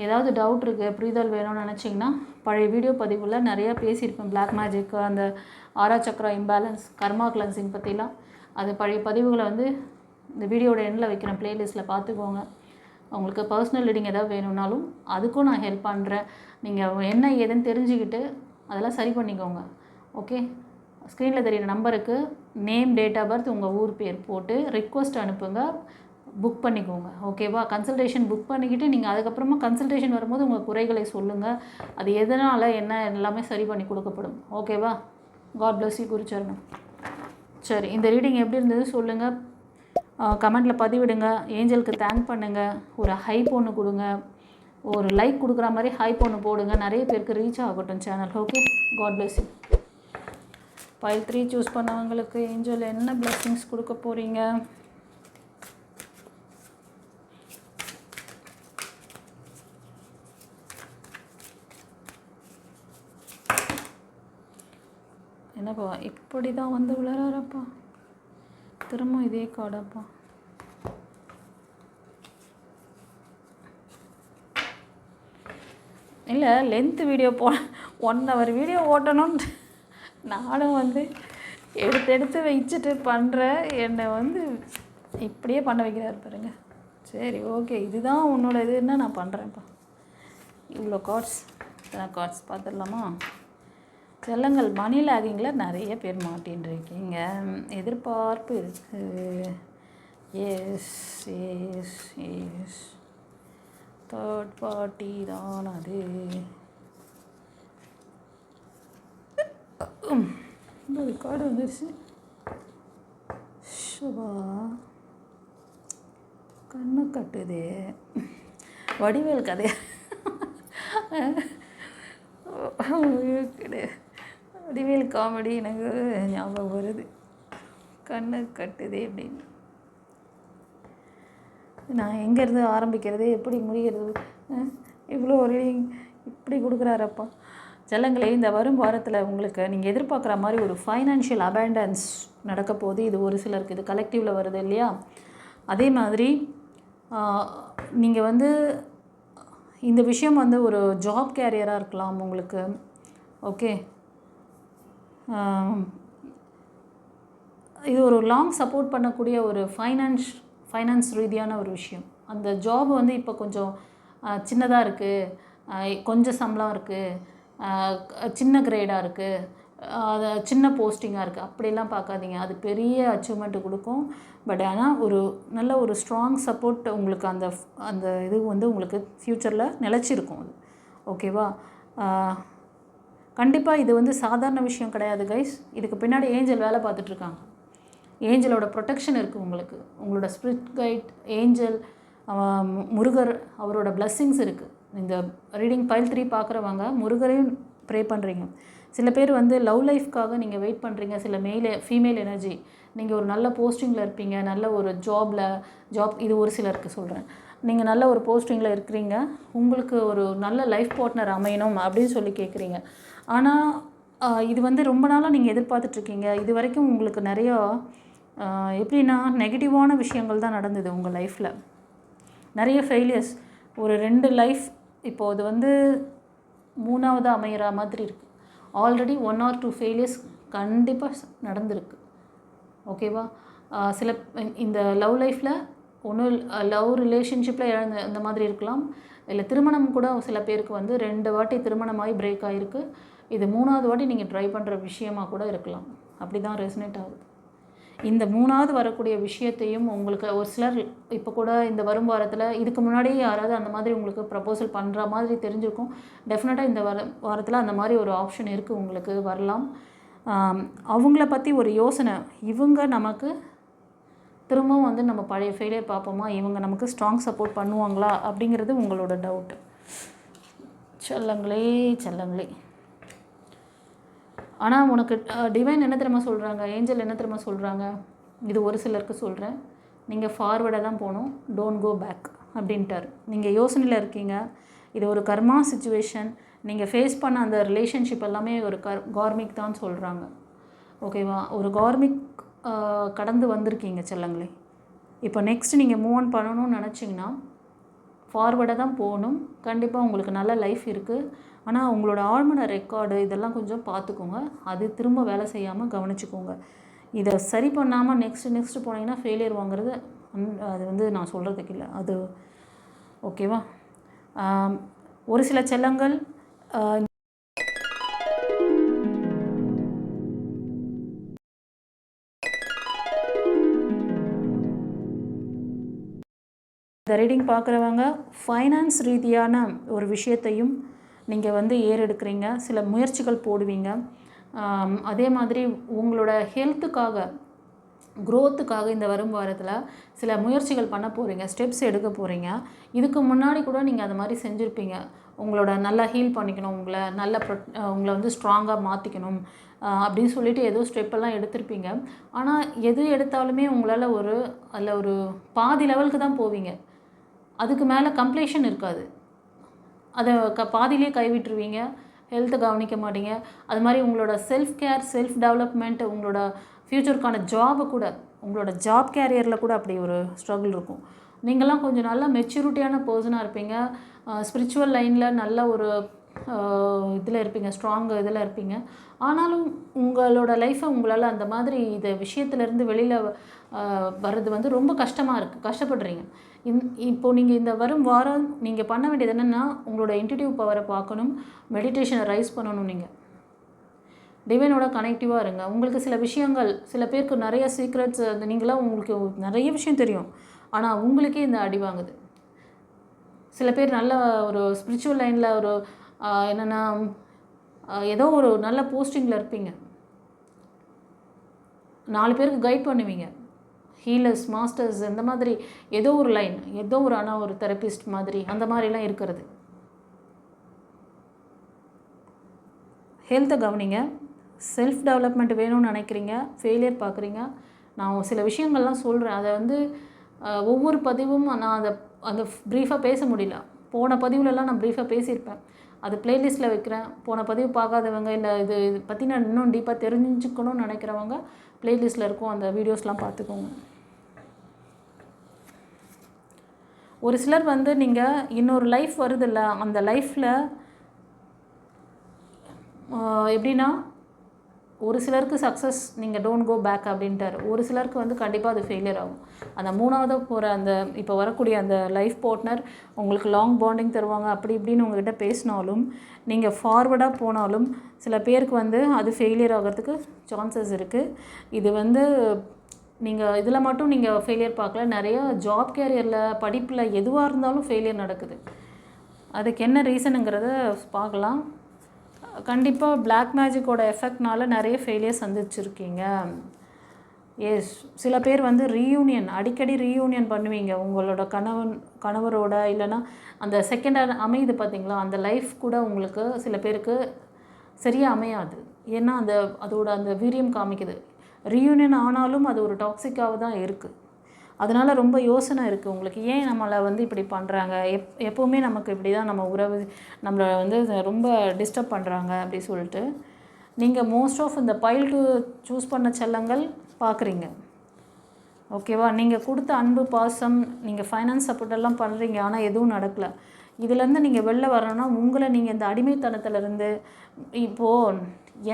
ஏதாவது டவுட் இருக்குது, புரிதல் வேணும்னு நினச்சிங்கன்னா பழைய வீடியோ பதிவில் நிறையா பேசியிருப்பேன். பிளாக் மேஜிக், அந்த ஆரா சக்ரா இம்பேலன்ஸ், கர்மா கிளன்சிங் பற்றிலாம். அது பழைய பதிவுகளை வந்து இந்த வீடியோட எண்டில் வைக்கிற ப்ளேலிஸ்ட்டில் பார்த்துக்கோங்க. உங்களுக்கு பர்சனல் ரீடிங் ஏதாவது வேணும்னாலும் அதுக்கும் நான் ஹெல்ப் பண்ணுறேன். நீங்கள் என்ன ஏதுன்னு தெரிஞ்சுக்கிட்டு அதெல்லாம் சரி பண்ணிக்கோங்க. ஓகே, ஸ்க்ரீனில் தெரிகிற நம்பருக்கு நேம், டேட் ஆஃப் பர்த், உங்கள் ஊர் பேர் போட்டு ரிக்வெஸ்ட் அனுப்புங்க, புக் பண்ணிக்கோங்க. ஓகேவா? கன்சல்டேஷன் புக் பண்ணிக்கிட்டு நீங்கள் அதுக்கப்புறமா கன்சல்டேஷன் வரும்போது உங்கள் குறைகளை சொல்லுங்கள். அது எதனால் என்ன எல்லாமே சரி பண்ணி கொடுக்கப்படும். ஓகேவா? காட் பிளஸ் யூ குருச்சரணம். சரி, இந்த ரீடிங் எப்படி இருந்தது சொல்லுங்கள், கமெண்ட்டில் பதிவிடுங்க. ஏஞ்சலுக்கு தேங்க் பண்ணுங்கள், ஒரு ஹைப் ஒன்று கொடுங்க, ஒரு லைக் கொடுக்குற மாதிரி ஹைப் ஒன்று போடுங்க. நிறைய பேருக்கு ரீச் ஆகட்டும் channel. Okay, god bless you. Pile 3 choose பண்ணவங்களுக்கு ஏஞ்சல் என்ன பிளெஸிங்ஸ் கொடுக்க போகிறீங்க? என்னப்பா இப்படி தான் வந்து விளையாடுறப்பா, திரும்ப இதே கார்டாப்பா. இல்லை, லென்த்து வீடியோ 1 hour வீடியோ ஓட்டணும்னு நானும் வந்து எடுத்து வச்சுட்டு பண்ணுறேன். என்னை வந்து இப்படியே பண்ண வைக்கிறாரு பாருங்க. சரி, ஓகே, இதுதான் உன்னோட இதுன்னா நான் பண்ணுறேன்ப்பா. இவ்வளோ கார்ட்ஸ் பார்த்துடலாமா? செல்லங்கள், மணி லேகிங்கில் நிறைய பேர் மாட்டின்னு இருக்கீங்க. எதிர்பார்ப்பு இருக்குது. எஸ், தேர்ட் பார்ட்டி தான் அது. இன்னொரு கார்டு வந்துருச்சு. ஷபா, கண்ணு கட்டுது. வடிவேல் கதை வடிவேல் காமெடி எனக்கு ஞாபகம் வருது. கண்ணு கட்டுதே அப்படின்னு. நான் எங்கேருந்து ஆரம்பிக்கிறது, எப்படி முடிகிறது? இவ்வளோ ஒரு இப்படி கொடுக்குறாரப்பா. செல்லங்களே, இந்த வரும் வாரத்தில் உங்களுக்கு நீங்கள் எதிர்பார்க்குற மாதிரி ஒரு ஃபைனான்ஷியல் அபேண்டன்ஸ் நடக்க போகுது. இது ஒரு சிலருக்கு இது கலெக்டிவில் வருது இல்லையா? அதே மாதிரி நீங்கள் வந்து இந்த விஷயம் வந்து ஒரு ஜாப் கேரியராக இருக்கலாம் உங்களுக்கு. ஓகே, இது ஒரு லாங் சப்போர்ட் பண்ணக்கூடிய ஒரு ஃபைனான்ஸ் ரீதியான ஒரு விஷயம். அந்த ஜாப் வந்து இப்போ கொஞ்சம் சின்னதாக இருக்குது, கொஞ்சம் சம்பளம் இருக்குது, சின்ன கிரேடாக இருக்குது, அது சின்ன போஸ்டிங்காக இருக்குது, அப்படிலாம் பார்க்காதீங்க. அது பெரிய அச்சீவ்மெண்ட்டு கொடுக்கும். பட் ஆனால் ஒரு நல்ல ஒரு ஸ்ட்ராங் சப்போர்ட் உங்களுக்கு அந்த இது வந்து உங்களுக்கு ஃப்யூச்சரில் நிலச்சிருக்கும் அது. ஓகேவா? கண்டிப்பாக இது வந்து சாதாரண விஷயம் கிடையாது கைஸ். இதுக்கு பின்னாடி ஏஞ்சல் வேலை பார்த்துட்ருக்காங்க. ஏஞ்சலோட ப்ரொடெக்ஷன் இருக்குது உங்களுக்கு. உங்களோட ஸ்பிரிட் கைட் ஏஞ்சல், முருகர், அவரோட பிளெஸ்ஸிங்ஸ் இருக்குது. இந்த ரீடிங் பைல் 3 பார்க்குறவங்க முருகரையும் ப்ரே பண்ணுறீங்க. சில பேர் வந்து லவ் லைஃப்க்காக நீங்கள் வெயிட் பண்ணுறீங்க. சில ஃபீமேல் எனர்ஜி நீங்கள் ஒரு நல்ல போஸ்டிங்கில் இருப்பீங்க, நல்ல ஒரு ஜாப் இது ஒரு சிலருக்கு சொல்கிறேன். நீங்கள் நல்ல ஒரு போஸ்டிங்கில் இருக்கிறீங்க, உங்களுக்கு ஒரு நல்ல லைஃப் பார்ட்னர் அமையணும் அப்படின்னு சொல்லி கேட்குறீங்க. ஆனால் இது வந்து ரொம்ப நாளாக நீங்கள் எதிர்பார்த்துட்ருக்கீங்க. இது வரைக்கும் உங்களுக்கு நிறையா எப்படின்னா நெகட்டிவான விஷயங்கள் தான் நடந்தது உங்கள் லைஃப்பில். நிறைய ஃபெயிலியர்ஸ், ஒரு 2 லைஃப் இப்போது அது வந்து 3வது அமையிற மாதிரி இருக்குது. ஆல்ரெடி 1 or 2 ஃபெயிலியர்ஸ் கண்டிப்பாக நடந்திருக்கு. ஓகேவா? சில இந்த லவ் லைஃப்பில் ஒன்றும் லவ் ரிலேஷன்ஷிப்பில் இந்த மாதிரி இருக்கலாம். இல்லை திருமணம் கூட சில பேருக்கு வந்து 2 வாட்டி திருமணமாகி பிரேக் ஆகிருக்கு. இது 3வது வாட்டி நீங்கள் ட்ரை பண்ணுற விஷயமாக கூட இருக்கலாம். அப்படி தான் ரெசனேட் ஆகுது. இந்த 3வது வரக்கூடிய விஷயத்தையும் உங்களுக்கு ஒரு சிலர் இப்போ கூட இந்த வரும் வாரத்தில் இதுக்கு முன்னாடி யாராவது அந்த மாதிரி உங்களுக்கு ப்ரப்போசல் பண்ணுற மாதிரி தெரிஞ்சிருக்கும். டெஃபினட்டாக இந்த வாரத்தில் அந்த மாதிரி ஒரு ஆப்ஷன் இருக்குது, உங்களுக்கு வரலாம். அவங்கள பற்றி ஒரு யோசனை, இவங்க நமக்கு திரும்பவும் வந்து நம்ம பழைய ஃபெயிலியர் பார்ப்போமா, இவங்க நமக்கு ஸ்ட்ராங் சப்போர்ட் பண்ணுவாங்களா அப்படிங்கிறது உங்களோட டவுட்டு. செல்லங்களே. ஆனால் உனக்கு டிவைன் என்ன தெரியுமா சொல்கிறாங்க, ஏஞ்சல் என்ன தெரியுமா சொல்கிறாங்க, இது ஒரு சிலருக்கு சொல்கிறேன், நீங்கள் ஃபார்வர்டாக தான் போகணும், டோன்ட் கோ பேக் அப்படின்ட்டார். நீங்கள் யோசனையில் இருக்கீங்க, இது ஒரு கர்மா சிச்சுவேஷன், நீங்கள் ஃபேஸ் பண்ண அந்த ரிலேஷன்ஷிப் எல்லாமே ஒரு கார்மிக் தான் சொல்கிறாங்க. ஓகேவா? ஒரு கார்மிக் கடந்து வந்திருக்கீங்க செல்லங்களே. இப்போ நெக்ஸ்ட் நீங்கள் மூவ் ஆன் பண்ணணும்னு நினச்சிங்கன்னா ஃபார்வர்டாக தான் போகணும். கண்டிப்பாக உங்களுக்கு நல்ல லைஃப் இருக்குது. ஆனால் உங்களோட ஆழ்மன ரெக்கார்டு இதெல்லாம் கொஞ்சம் பார்த்துக்கோங்க. அது திரும்ப வேலை செய்யாமல் கவனிச்சுக்கோங்க. இதை சரி பண்ணாமல் நெக்ஸ்ட்டு போனீங்கன்னா ஃபெயிலியர் வாங்குறது அது வந்து நான் சொல்கிறதுக்கு இல்லை. அது ஓகேவா? ஒரு சில செல்லங்கள் இந்த ரீடிங் பார்க்குறவங்க ஃபைனான்ஸ் ரீதியான ஒரு விஷயத்தையும் நீங்கள் வந்து ஏறெடுக்கிறீங்க, சில முயற்சிகள் போடுவீங்க. அதே மாதிரி உங்களோட ஹெல்த்துக்காக, க்ரோத்துக்காக இந்த வரும் வாரத்தில் சில முயற்சிகள் பண்ண போகிறீங்க, ஸ்டெப்ஸ் எடுக்க போகிறீங்க. இதுக்கு முன்னாடி கூட நீங்கள் அது மாதிரி செஞ்சுருப்பீங்க. உங்களோட நல்லா ஹீல் பண்ணிக்கணும், உங்களை வந்து ஸ்ட்ராங்காக மாற்றிக்கணும் அப்படின்னு சொல்லிட்டு ஏதோ ஸ்டெப்பெல்லாம் எடுத்திருப்பீங்க. ஆனால் எது எடுத்தாலுமே உங்களால் அதில் ஒரு பாதி லெவலுக்கு தான் போவீங்க. அதுக்கு மேலே கம்ப்ளீஷன் இருக்காது. அதை பாதியிலே கைவிட்டுருவீங்க, ஹெல்த்தை கவனிக்க மாட்டீங்க. அது மாதிரி உங்களோட செல்ஃப் கேர், செல்ஃப் டெவலப்மெண்ட், உங்களோட ஃப்யூச்சருக்கான ஜாபு கூட, உங்களோட ஜாப் கேரியரில் கூட அப்படி ஒரு ஸ்ட்ரகிள் இருக்கும். நீங்கள்லாம் கொஞ்சம் நல்லா மெச்சூரிட்டியான பர்சனாக இருப்பீங்க, ஸ்பிரிச்சுவல் லைனில் நல்ல ஒரு இதில் இருப்பீங்க, ஸ்ட்ராங் இதில் இருப்பீங்க. ஆனாலும் உங்களோட லைஃப்பை உங்களால் அந்த மாதிரி விஷயத்துலேருந்து வெளியில் வர்றது வந்து ரொம்ப கஷ்டப்படுறீங்க. இப்போது நீங்கள் இந்த வரும் வாரம் நீங்கள் பண்ண வேண்டியது என்னென்னா, உங்களோட இன்ட்யூட்டிவ் பவரை பார்க்கணும், மெடிடேஷனை ரைஸ் பண்ணணும். நீங்கள் டிவைனோட கனெக்டிவாக இருங்க. உங்களுக்கு சில விஷயங்கள், சில பேருக்கு நிறைய சீக்ரெட்ஸ், நீங்களாம் உங்களுக்கு நிறைய விஷயம் தெரியும், ஆனால் உங்களுக்கே இந்த அடி வாங்குது. சில பேர் நல்ல ஒரு ஸ்பிரிச்சுவல் லைனில் ஒரு என்னென்னா ஏதோ ஒரு நல்ல போஸ்டிங்கில் இருப்பீங்க, 4 பேருக்கு கைட் பண்ணுவீங்க, ஹீலர்ஸ், மாஸ்டர்ஸ், இந்த மாதிரி ஏதோ ஒரு லைன், ஏதோ ஒரு ஆனால் ஒரு தெரபிஸ்ட் மாதிரி அந்த மாதிரிலாம் இருக்கிறது. ஹெல்த்தை கவனிங்க, செல்ஃப் டெவலப்மெண்ட் வேணும்னு நினைக்கிறீங்க, ஃபெயிலியர் பார்க்குறீங்க. நான் சில விஷயங்கள்லாம் சொல்கிறேன், அதை வந்து ஒவ்வொரு பதிவும் நான் அந்த ப்ரீஃபாக பேச முடியல. போன பதிவுலலாம் நான் ப்ரீஃபாக பேசியிருப்பேன், அது ப்ளேலிஸ்ட்டில் வைக்கிறேன். போன பதிவு பார்க்காதவங்க, இல்லை இது பற்றி நான் இன்னும் டீப்பாக தெரிஞ்சுக்கணும்னு நினைக்கிறவங்க ப்ளேலிஸ்ட்டில் இருக்கும், அந்த வீடியோஸ்லாம் பார்த்துக்கோங்க. ஒரு சிலர் வந்து நீங்கள் இன்னொரு லைஃப் வருதில்ல, அந்த லைஃப்பில் எப்படின்னா, ஒரு சிலருக்கு சக்ஸஸ், நீங்கள் டோன்ட் கோ பேக் அப்படின்ட்டார். ஒரு சிலருக்கு வந்து கண்டிப்பாக அது ஃபெயிலியர் ஆகும். அந்த 3வது போகிற அந்த இப்போ வரக்கூடிய அந்த லைஃப் பார்ட்னர் உங்களுக்கு லாங் பாண்டிங் தருவாங்க, அப்படி இப்படின்னு உங்கள்கிட்ட பேசினாலும், நீங்கள் ஃபார்வர்டாக போனாலும் சில பேருக்கு வந்து அது ஃபெயிலியர் ஆகிறதுக்கு சான்சஸ் இருக்குது. இது வந்து நீங்கள் இதில் மட்டும் நீங்கள் ஃபெயிலியர் பார்க்கல, நிறைய ஜாப் கேரியரில், படிப்பில், எதுவாக இருந்தாலும் ஃபெயிலியர் நடக்குது. அதுக்கு என்ன ரீசனுங்கிறத பார்க்கலாம். கண்டிப்பாக பிளாக் மேஜிக்கோட எஃபெக்ட்னால நிறைய ஃபெயிலியர் சந்திச்சிருக்கீங்க. எஸ், சில பேர் வந்து அடிக்கடி ரீயூனியன் பண்ணுவீங்க உங்களோட கணவரோட, இல்லைன்னா அந்த செகண்ட் அமையுது பார்த்தீங்களா, அந்த லைஃப் கூட உங்களுக்கு சில பேருக்கு சரியாக அமையாது. ஏன்னா அதோட அந்த வீரியம் காமிக்குது. ரீயூனியன் ஆனாலும் அது ஒரு டாக்ஸிக்காக தான் இருக்குது. அதனால் ரொம்ப யோசனை இருக்குது உங்களுக்கு, ஏன் நம்மளை வந்து இப்படி பண்ணுறாங்க, எப்போவுமே நமக்கு இப்படி தான் நம்ம உறவு நம்மளை வந்து ரொம்ப டிஸ்டர்ப் பண்ணுறாங்க அப்படி சொல்லிட்டு நீங்கள் மோஸ்ட் ஆஃப் இந்த பைல் டு சூஸ் பண்ண செல்லங்கள் பார்க்குறீங்க. ஓகேவா? நீங்கள் கொடுத்த அன்பு பாசம், நீங்கள் ஃபைனான்ஸ் சப்போர்ட்டெல்லாம் பண்ணுறீங்க, ஆனால் எதுவும் நடக்கலை. இதிலேருந்து நீங்கள் வெளில வரணும்னா உங்களை நீங்கள் இந்த அடிமைத்தனத்துலேருந்து இப்போது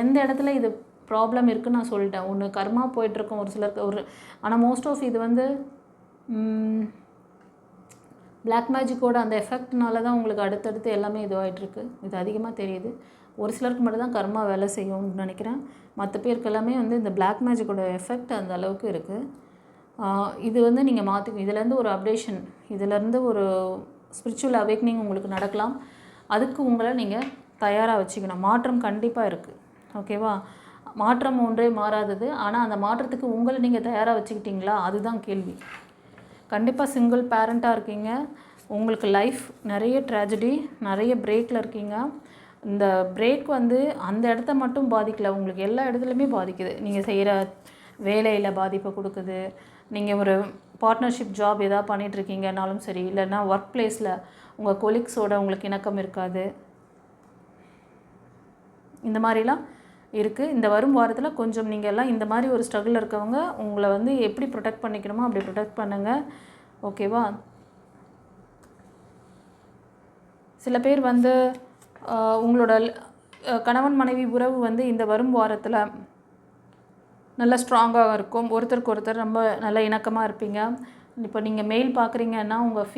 எந்த இடத்துல இது ப்ராப்ளம் இருக்குதுன்னு நான் சொல்லிட்டேன். ஒன்று கர்மா போயிட்டுருக்கோம் ஒரு சிலருக்கு ஆனால் மோஸ்ட் ஆஃப் இது வந்து பிளாக் மேஜிக்கோட அந்த எஃபெக்ட்னால தான் உங்களுக்கு அடுத்தடுத்து எல்லாமே இதுவாகிட்டுருக்கு. இது அதிகமாக தெரியுது. ஒரு சிலருக்கு மட்டும் தான் கர்மா வேலை செய்யும்னு நினைக்கிறேன். மற்ற பேருக்கு எல்லாமே வந்து இந்த பிளாக் மேஜிக்கோட எஃபெக்ட் அந்த அளவுக்கு இருக்குது. இது வந்து நீங்கள் மாற்றிக்கணும். இதிலேருந்து ஒரு அப்டேஷன், இதிலேருந்து ஒரு ஸ்பிரிச்சுவல் அவேக்னிங் உங்களுக்கு நடக்கலாம். அதுக்கு உங்களை நீங்கள் தயாராக வச்சுக்கணும். மாற்றம் கண்டிப்பாக இருக்குது. ஓகேவா? மாற்றம் ஒன்றே மாறாதது. ஆனால் அந்த மாற்றத்துக்கு உங்களை நீங்கள் தயாராக வச்சுக்கிட்டீங்களா, அதுதான் கேள்வி. கண்டிப்பாக சிங்கிள் பேரண்ட்டாக இருக்கீங்க. உங்களுக்கு லைஃப் நிறைய ட்ராஜடி, நிறைய பிரேக்கில் இருக்கீங்க. இந்த பிரேக் வந்து அந்த இடத்த மட்டும் பாதிக்கலை, உங்களுக்கு எல்லா இடத்துலையுமே பாதிக்குது. நீங்கள் செய்கிற வேலையில் பாதிப்பை கொடுக்குது. நீங்கள் ஒரு பார்ட்னர்ஷிப் ஜாப் எதாவது பண்ணிகிட்ருக்கீங்கனாலும் சரி, இல்லைன்னா ஒர்க் பிளேஸில் உங்கள் கொலீக்ஸோடு உங்களுக்கு இணக்கம் இருக்காது. இந்த மாதிரிலாம் இருக்குது. இந்த வரும் வாரத்தில் கொஞ்சம் நீங்கள் எல்லாம் இந்த மாதிரி ஒரு ஸ்ட்ரகிள் இருக்கவங்க உங்களை வந்து எப்படி ப்ரொடெக்ட் பண்ணிக்கணுமோ அப்படி ப்ரொடெக்ட் பண்ணுங்கள். ஓகேவா? சில பேர் வந்து உங்களோட கணவன் மனைவி உறவு வந்து இந்த வரும் வாரத்தில் நல்லா ஸ்ட்ராங்காக இருக்கும். ஒருத்தருக்கு ஒருத்தர் ரொம்ப நல்ல இணக்கமாக இருப்பீங்க. இப்போ நீங்கள் மெயில் பார்க்குறீங்கன்னா உங்கள்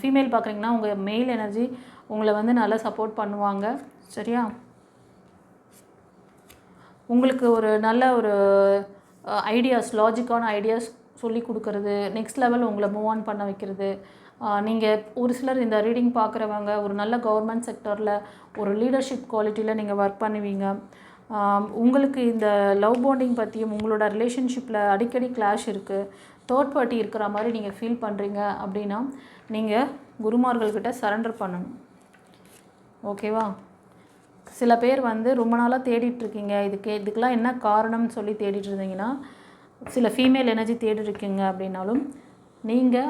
ஃபீமேல் பார்க்குறீங்கன்னா உங்கள் மெயில் எனர்ஜி உங்களை வந்து நல்லா சப்போர்ட் பண்ணுவாங்க. சரியா? உங்களுக்கு ஒரு நல்ல ஒரு ஐடியாஸ், லாஜிக்கான ஐடியாஸ் சொல்லி கொடுக்கறது, நெக்ஸ்ட் லெவல் உங்களை மூவ் ஆன் பண்ண வைக்கிறது. நீங்கள் ஒரு சிலர் இந்த ரீடிங் பார்க்குறவங்க ஒரு நல்ல கவர்மெண்ட் செக்டரில் ஒரு லீடர்ஷிப் குவாலிட்டியில் நீங்கள் ஒர்க் பண்ணுவீங்க. உங்களுக்கு இந்த லவ் பாண்டிங் பற்றியும் உங்களோட ரிலேஷன்ஷிப்பில் அடிக்கடி கிளாஷ் இருக்குது, தேர்ட் பார்ட்டி இருக்கிற மாதிரி நீங்கள் ஃபீல் பண்ணுறீங்க அப்படின்னா நீங்கள் குருமார்கள்கிட்ட சரண்டர் பண்ணணும். ஓகேவா? சில பேர் வந்து ரொம்ப நாளாக தேடிட்டுருக்கீங்க, இதுக்கெலாம் என்ன காரணம்னு சொல்லி தேடிட்டு இருந்தீங்கன்னா, சில ஃபீமேல் எனர்ஜி தேடிருக்கீங்க அப்படின்னாலும் நீங்கள்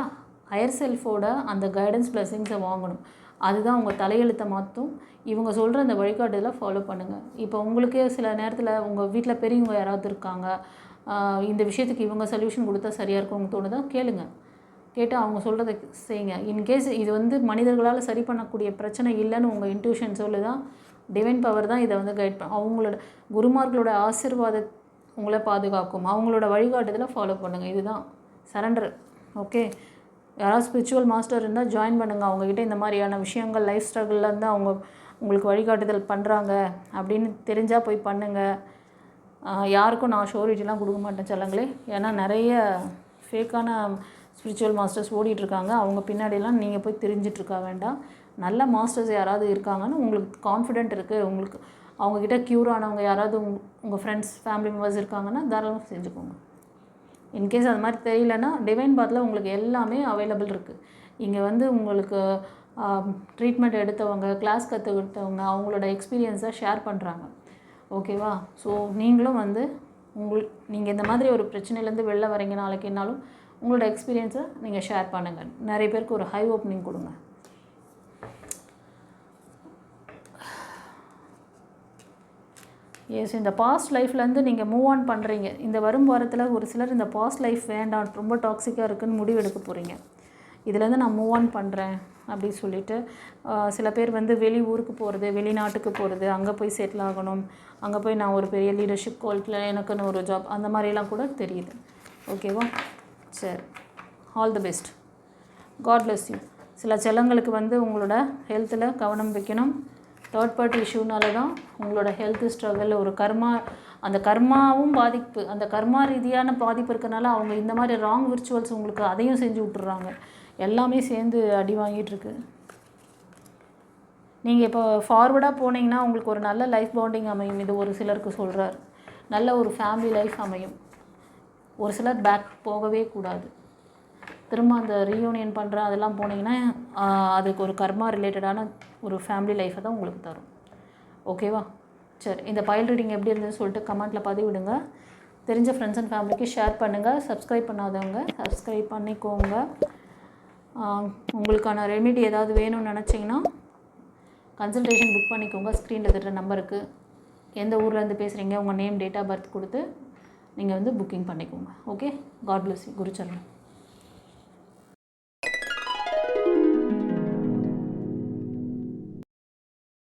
ஹையர் செல்ஃபோட அந்த கைடன்ஸ் பிளெஸிங்ஸை வாங்கணும். அதுதான் உங்கள் தலையெழுத்தை மாற்றும். இவங்க சொல்கிற அந்த வழிகாட்டுதலை ஃபாலோ பண்ணுங்கள். இப்போ உங்களுக்கே சில நேரத்தில் உங்கள் வீட்டில் பெரியவங்க யாராவது இருக்காங்க, இந்த விஷயத்துக்கு இவங்க சொல்யூஷன் கொடுத்தா சரியாக இருக்கும்னு தோணுதா, கேளுங்க. கேட்டு அவங்க சொல்கிறத செய்யுங்க. இன்கேஸ் இது வந்து மனிதர்களால் சரி பண்ணக்கூடிய பிரச்சனை இல்லைன்னு உங்கள் இன்ட்யூஷன் சொல்லுதான், டிவைன் பவர் தான் இதை வந்து கைட் அவங்களோட குருமார்களோட ஆசீர்வாதம் உங்களை பாதுகாக்கும். அவங்களோட வழிகாட்டுதலை ஃபாலோ பண்ணுங்கள். இதுதான் சரண்டர். ஓகே? யாராவது ஸ்பிரிச்சுவல் மாஸ்டர் இருந்தால் ஜாயின் பண்ணுங்கள். அவங்கக்கிட்ட இந்த மாதிரியான விஷயங்கள் லைஃப் ஸ்ட்ரகிளில் இருந்து அவங்க உங்களுக்கு வழிகாட்டுதல் பண்ணுறாங்க அப்படின்னு தெரிஞ்சால் போய் பண்ணுங்கள். யாருக்கும் நான் ஷோரிட்டிலாம் கொடுக்க மாட்டேன் செல்லங்களே. ஏன்னா நிறைய ஃபேக்கான ஸ்பிரிச்சுவல் மாஸ்டர்ஸ் ஓடிட்டுருக்காங்க. அவங்க பின்னாடிலாம் நீங்கள் போய் தெரிஞ்சிட்ருக்க வேண்டாம். நல்ல மாஸ்டர்ஸ் யாராவது இருக்காங்கன்னு உங்களுக்கு கான்ஃபிடென்ட் இருக்குது, உங்களுக்கு அவங்கக்கிட்ட க்யூர் ஆனவங்க யாராவது உங்கள் ஃப்ரெண்ட்ஸ் ஃபேமிலி மெம்பர்ஸ் இருக்காங்கன்னா தாராளமாக செஞ்சுக்கோங்க. இன்கேஸ் அது மாதிரி தெரியலன்னா டிவைன் பாத்தில் உங்களுக்கு எல்லாமே அவைலபிள் இருக்குது. இங்கே வந்து உங்களுக்கு ட்ரீட்மெண்ட் எடுத்தவங்க, கிளாஸ் கற்றுக்கிட்டவங்க அவங்களோட எக்ஸ்பீரியன்ஸை ஷேர் பண்ணுறாங்க. ஓகேவா? ஸோ நீங்களும் வந்து நீங்கள் இந்த மாதிரி ஒரு பிரச்சனையிலேருந்து வெளில வரீங்க நாளைக்கு என்னாலும் உங்களோட எக்ஸ்பீரியன்ஸை நீங்கள் ஷேர் பண்ணுங்கள். நிறைய பேருக்கு ஒரு ஹை ஓப்பனிங் கொடுங்க. எஸ், இந்த பாஸ்ட் லைஃப்லேருந்து நீங்கள் மூவ் ஆன் பண்ணுறீங்க. இந்த வரும் வாரத்தில் ஒரு சிலர் இந்த பாஸ்ட் லைஃப் வேண்டாம், ரொம்ப டாக்ஸிக்காக இருக்குதுன்னு முடிவு எடுக்க போகிறீங்க. இதுலேருந்து நான் மூவ் ஆன் பண்ணுறேன் அப்படின்னு சொல்லிட்டு சில பேர் வந்து வெளி ஊருக்கு போகிறது, வெளிநாட்டுக்கு போகிறது, அங்கே போய் செட்டில் ஆகணும், அங்கே போய் நான் ஒரு பெரிய லீடர்ஷிப் குவாலிட்டியில் எனக்குன்னு ஒரு ஜாப், அந்த மாதிரிலாம் கூட தெரியுது. ஓகேவா? சரி, all the best. God bless you. சில செல்லங்களுக்கு வந்து உங்களோட ஹெல்த்தில் கவனம் வைக்கணும். தேர்ட் பார்ட்டி இஷ்யூனால தான் உங்களோட ஹெல்த் ஸ்ட்ரகிள், ஒரு அந்த கர்மாவும் பாதிப்பு, அந்த கர்மா ரீதியான பாதிப்பு இருக்கனால அவங்க இந்த மாதிரி ராங் விர்ச்சுவல்ஸ் உங்களுக்கு அதையும் செஞ்சு விட்டுறாங்க. எல்லாமே சேர்ந்து அடி வாங்கிட்டுருக்கு. நீங்கள் இப்போ ஃபார்வர்டாக போனீங்கன்னா உங்களுக்கு ஒரு நல்ல லைஃப் பாண்டிங் அமையும். இது ஒரு சிலருக்கு சொல்கிறார். நல்ல ஒரு ஃபேமிலி லைஃப் அமையும். ஒரு சிலர் பேக் போகவே கூடாது. திரும்ப அந்த ரீயூனியன் பண்ணுற அதெல்லாம் போனீங்கன்னா அதுக்கு ஒரு கர்மா ரிலேட்டடான ஒரு ஃபேமிலி லைஃப்பை தான் உங்களுக்கு தரும். ஓகேவா? சரி, இந்த பைல் ரீடிங் எப்படி இருந்ததுன்னு சொல்லிட்டு கமெண்ட்டில் பதிவிடுங்க. தெரிஞ்ச ஃப்ரெண்ட்ஸ் அண்ட் ஃபேமிலிக்கு ஷேர் பண்ணுங்கள். சப்ஸ்கிரைப் பண்ணாதவங்க சப்ஸ்கிரைப் பண்ணிக்கோங்க. உங்களுக்கான ரெமிடி ஏதாவது வேணும்னு நினச்சிங்கன்னா கன்சல்டேஷன் புக் பண்ணிக்கோங்க. ஸ்க்ரீனில் இருக்கிற நம்பருக்கு எந்த ஊர்லேருந்து பேசுகிறீங்க, உங்கள் நேம், டேட் ஆஃப் பர்த் கொடுத்து நீங்கள் வந்து புக்கிங் பண்ணிக்கோங்க. Okay, god bless you. குருச்சரணம்.